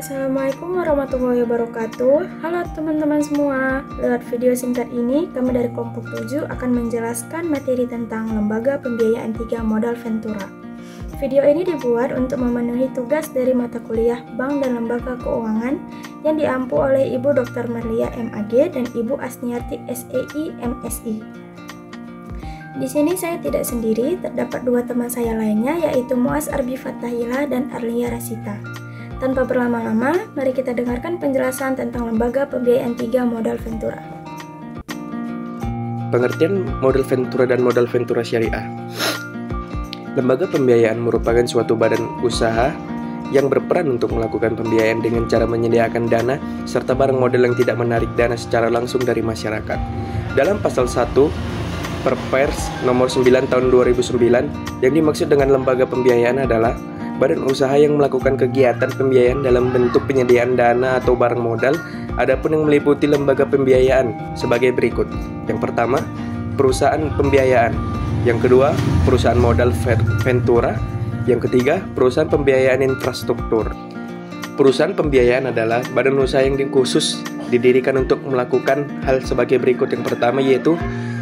Assalamualaikum warahmatullahi wabarakatuh. Halo teman-teman semua. Lewat video singkat ini, kami dari kelompok 7 akan menjelaskan materi tentang Lembaga Pembiayaan 3 Modal Ventura. Video ini dibuat untuk memenuhi tugas dari mata kuliah Bank dan Lembaga Keuangan yang diampu oleh Ibu Dr. Merlia MAG dan Ibu Asniati SEI MSI. Di sini saya tidak sendiri, terdapat dua teman saya lainnya, yaitu Muaz Arbi Fathahila dan Arlia Rasita. Tanpa berlama-lama, mari kita dengarkan penjelasan tentang Lembaga Pembiayaan 3 Modal Ventura. Pengertian modal ventura dan modal ventura syariah. Lembaga pembiayaan merupakan suatu badan usaha yang berperan untuk melakukan pembiayaan dengan cara menyediakan dana serta barang modal yang tidak menarik dana secara langsung dari masyarakat. Dalam pasal 1 Perpres nomor 9 tahun 2009, yang dimaksud dengan lembaga pembiayaan adalah badan usaha yang melakukan kegiatan pembiayaan dalam bentuk penyediaan dana atau barang modal. Adapun yang meliputi lembaga pembiayaan sebagai berikut. Yang pertama, perusahaan pembiayaan. Yang kedua, perusahaan modal ventura. Yang ketiga, perusahaan pembiayaan infrastruktur. Perusahaan pembiayaan adalah badan usaha yang khusus didirikan untuk melakukan hal sebagai berikut. Yang pertama yaitu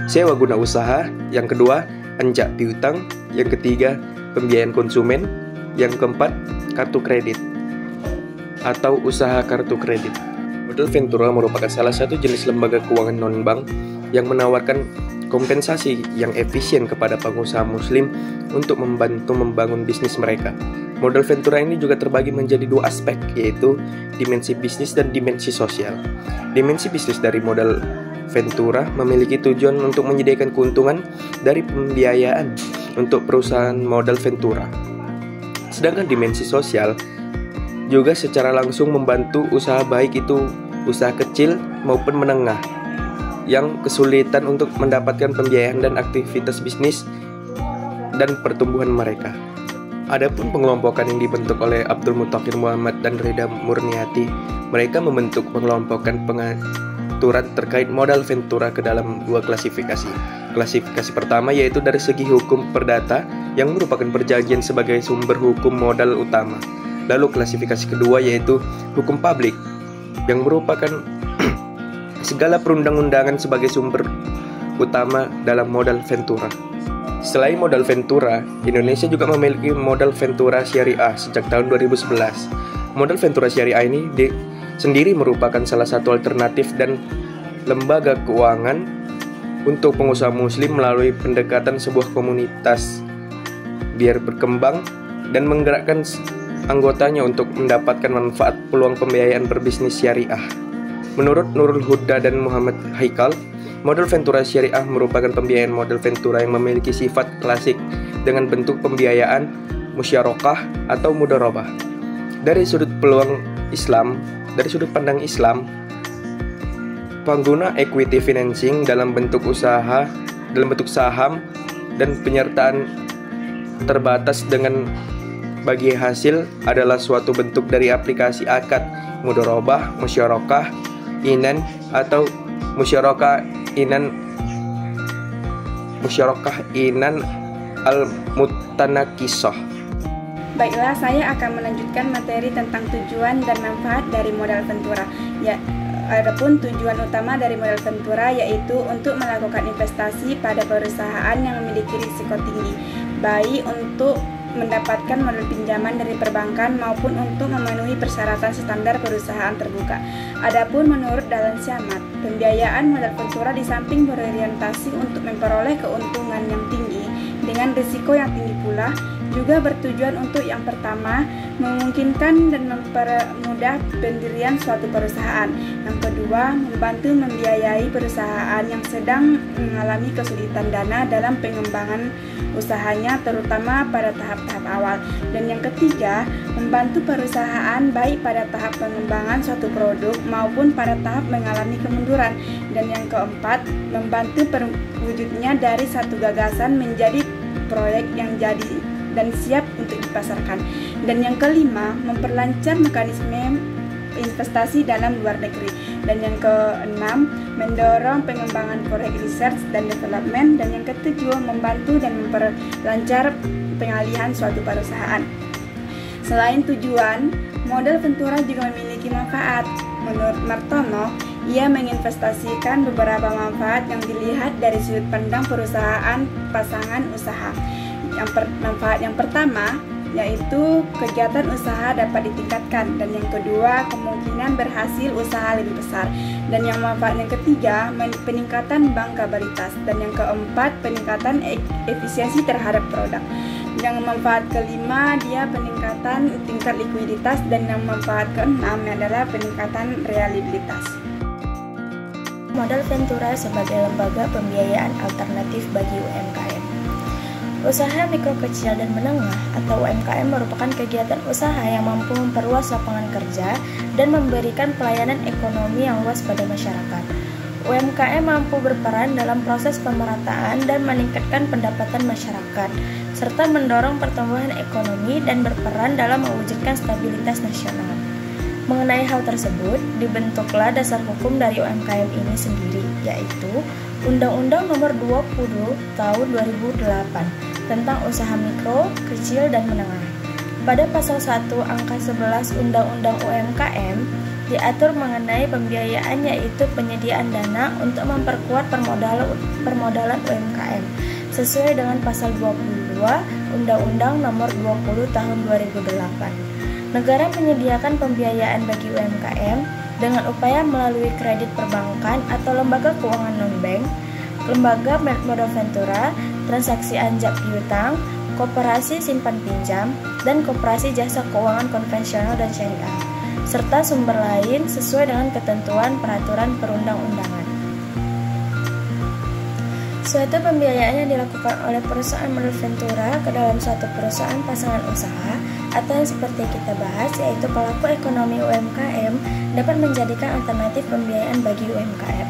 sewa guna usaha. Yang kedua, anjak piutang. Yang ketiga, pembiayaan konsumen. Yang keempat, kartu kredit atau usaha kartu kredit. Modal ventura merupakan salah satu jenis lembaga keuangan non-bank yang menawarkan kompensasi yang efisien kepada pengusaha muslim untuk membantu membangun bisnis mereka. Modal ventura ini juga terbagi menjadi dua aspek, yaitu dimensi bisnis dan dimensi sosial. Dimensi bisnis dari modal ventura memiliki tujuan untuk menyediakan keuntungan dari pembiayaan untuk perusahaan modal ventura. Sedangkan dimensi sosial juga secara langsung membantu usaha, baik itu usaha kecil maupun menengah yang kesulitan untuk mendapatkan pembiayaan dan aktivitas bisnis dan pertumbuhan mereka. Adapun pengelompokan yang dibentuk oleh Abdul Mutaqir Muhammad dan Rida Murniati, mereka membentuk pengelompokan pengaturan terkait modal ventura ke dalam dua klasifikasi. Klasifikasi pertama yaitu dari segi hukum perdata yang merupakan perjanjian sebagai sumber hukum modal utama. Lalu klasifikasi kedua yaitu hukum publik yang merupakan segala perundang-undangan sebagai sumber utama dalam modal ventura. Selain modal ventura, Indonesia juga memiliki modal ventura syariah sejak tahun 2011. Modal ventura syariah ini sendiri merupakan salah satu alternatif dan lembaga keuangan untuk pengusaha muslim melalui pendekatan sebuah komunitas biar berkembang dan menggerakkan anggotanya untuk mendapatkan manfaat peluang pembiayaan berbisnis syariah. Menurut Nurul Huda dan Muhammad Haikal, modal ventura syariah merupakan pembiayaan modal ventura yang memiliki sifat klasik dengan bentuk pembiayaan musyarakah atau mudharabah. Dari sudut pandang Islam, pengguna equity financing dalam bentuk saham dan penyertaan terbatas dengan bagi hasil adalah suatu bentuk dari aplikasi akad mudharabah, musyarakah inan atau musyarakah inan al-mutanakisah. Baiklah, saya akan melanjutkan materi tentang tujuan dan manfaat dari modal ventura. Adapun tujuan utama dari modal ventura yaitu untuk melakukan investasi pada perusahaan yang memiliki risiko tinggi, baik untuk mendapatkan modal pinjaman dari perbankan maupun untuk memenuhi persyaratan standar perusahaan terbuka. Adapun menurut Dahlan Syahmat, pembiayaan modal ventura di samping berorientasi untuk memperoleh keuntungan yang tinggi dengan risiko yang tinggi pula, juga bertujuan untuk yang pertama, memungkinkan dan mempermudah pendirian suatu perusahaan. Yang kedua, membantu membiayai perusahaan yang sedang mengalami kesulitan dana dalam pengembangan usahanya, terutama pada tahap-tahap awal. Dan yang ketiga, membantu perusahaan baik pada tahap pengembangan suatu produk maupun pada tahap mengalami kemunduran. Dan yang keempat, membantu perwujudnya dari satu gagasan menjadi proyek yang jadi dan siap untuk dipasarkan. Dan yang kelima, memperlancar mekanisme investasi dalam luar negeri. Dan yang keenam, mendorong pengembangan proyek research dan development. Dan yang ketujuh, membantu dan memperlancar pengalihan suatu perusahaan. Selain tujuan, Modal Ventura juga memiliki manfaat. Menurut Martono, ia menginvestasikan beberapa manfaat yang dilihat dari sudut pandang perusahaan pasangan usaha. Manfaat yang pertama yaitu kegiatan usaha dapat ditingkatkan, dan yang kedua kemungkinan berhasil usaha lebih besar, dan yang manfaat yang ketiga peningkatan bankabilitas, dan yang keempat peningkatan efisiensi terhadap produk. Yang manfaat kelima dia peningkatan tingkat likuiditas, dan yang manfaat keenam adalah peningkatan reliabilitas. Modal Ventura sebagai lembaga pembiayaan alternatif bagi UMKM. Usaha mikro kecil dan menengah atau UMKM merupakan kegiatan usaha yang mampu memperluas lapangan kerja dan memberikan pelayanan ekonomi yang luas pada masyarakat. UMKM mampu berperan dalam proses pemerataan dan meningkatkan pendapatan masyarakat, serta mendorong pertumbuhan ekonomi dan berperan dalam mewujudkan stabilitas nasional. Mengenai hal tersebut, dibentuklah dasar hukum dari UMKM ini sendiri, yaitu Undang-Undang Nomor 20 Tahun 2008 tentang usaha mikro, kecil, dan menengah. Pada pasal 1 angka 11 Undang-Undang UMKM diatur mengenai pembiayaan, yaitu penyediaan dana untuk memperkuat permodalan UMKM sesuai dengan pasal 22 Undang-Undang Nomor 20 Tahun 2008. Negara menyediakan pembiayaan bagi UMKM dengan upaya melalui kredit perbankan atau lembaga keuangan non-bank, lembaga modal ventura, transaksi anjak piutang, koperasi simpan pinjam, dan koperasi jasa keuangan konvensional dan syariah, serta sumber lain sesuai dengan ketentuan peraturan perundang-undangan. Suatu pembiayaan yang dilakukan oleh perusahaan modal ventura ke dalam suatu perusahaan pasangan usaha atau yang seperti kita bahas yaitu pelaku ekonomi UMKM dapat menjadikan alternatif pembiayaan bagi UMKM.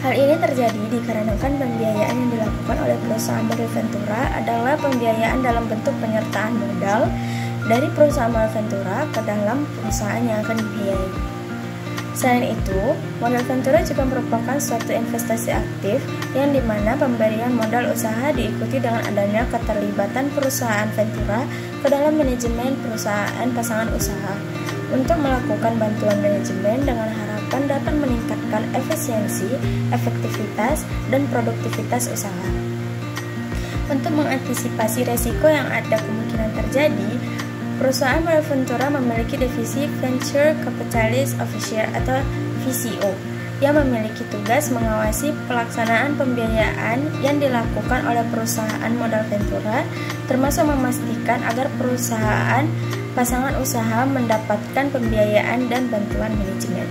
Hal ini terjadi dikarenakan pembiayaan yang dilakukan oleh perusahaan modal ventura adalah pembiayaan dalam bentuk penyertaan modal dari perusahaan modal ventura ke dalam perusahaan yang akan dibiayai. Selain itu, modal ventura juga merupakan suatu investasi aktif yang dimana pemberian modal usaha diikuti dengan adanya keterlibatan perusahaan ventura ke dalam manajemen perusahaan pasangan usaha untuk melakukan bantuan manajemen dengan harapan dapat meningkatkan efisiensi, efektivitas, dan produktivitas usaha. Untuk mengantisipasi resiko yang ada kemungkinan terjadi, perusahaan modal ventura memiliki divisi Venture Capitalist Officer atau VCO yang memiliki tugas mengawasi pelaksanaan pembiayaan yang dilakukan oleh perusahaan modal ventura, termasuk memastikan agar perusahaan pasangan usaha mendapatkan pembiayaan dan bantuan manajemen.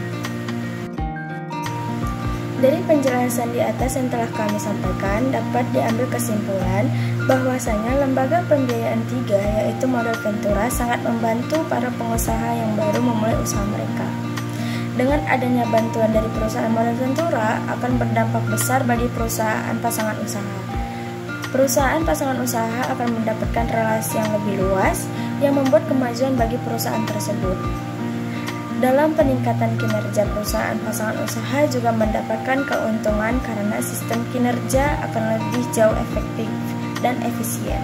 Dari penjelasan di atas yang telah kami sampaikan, dapat diambil kesimpulan bahwasanya lembaga pembiayaan 3 yaitu modal ventura sangat membantu para pengusaha yang baru memulai usaha mereka. Dengan adanya bantuan dari perusahaan modal ventura akan berdampak besar bagi perusahaan pasangan usaha. Perusahaan pasangan usaha akan mendapatkan relasi yang lebih luas yang membuat kemajuan bagi perusahaan tersebut. Dalam peningkatan kinerja perusahaan pasangan usaha juga mendapatkan keuntungan karena sistem kinerja akan lebih jauh efektif dan efisien.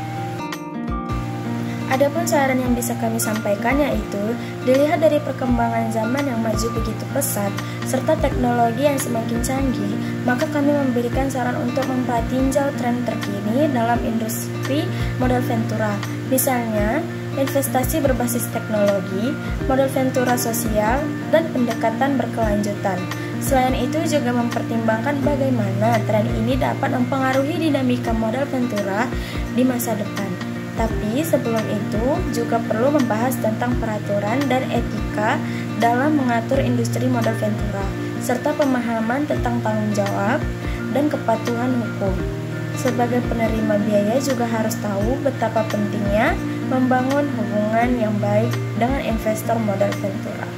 Adapun saran yang bisa kami sampaikan yaitu dilihat dari perkembangan zaman yang maju begitu pesat serta teknologi yang semakin canggih, maka kami memberikan saran untuk mempertinjau tren terkini dalam industri modal ventura. Misalnya, investasi berbasis teknologi, modal ventura sosial, dan pendekatan berkelanjutan. Selain itu juga mempertimbangkan bagaimana tren ini dapat mempengaruhi dinamika modal ventura di masa depan. Tapi sebelum itu juga perlu membahas tentang peraturan dan etika dalam mengatur industri modal ventura, serta pemahaman tentang tanggung jawab dan kepatuhan hukum. Sebagai penerima biaya juga harus tahu betapa pentingnya membangun hubungan yang baik dengan investor modal ventura.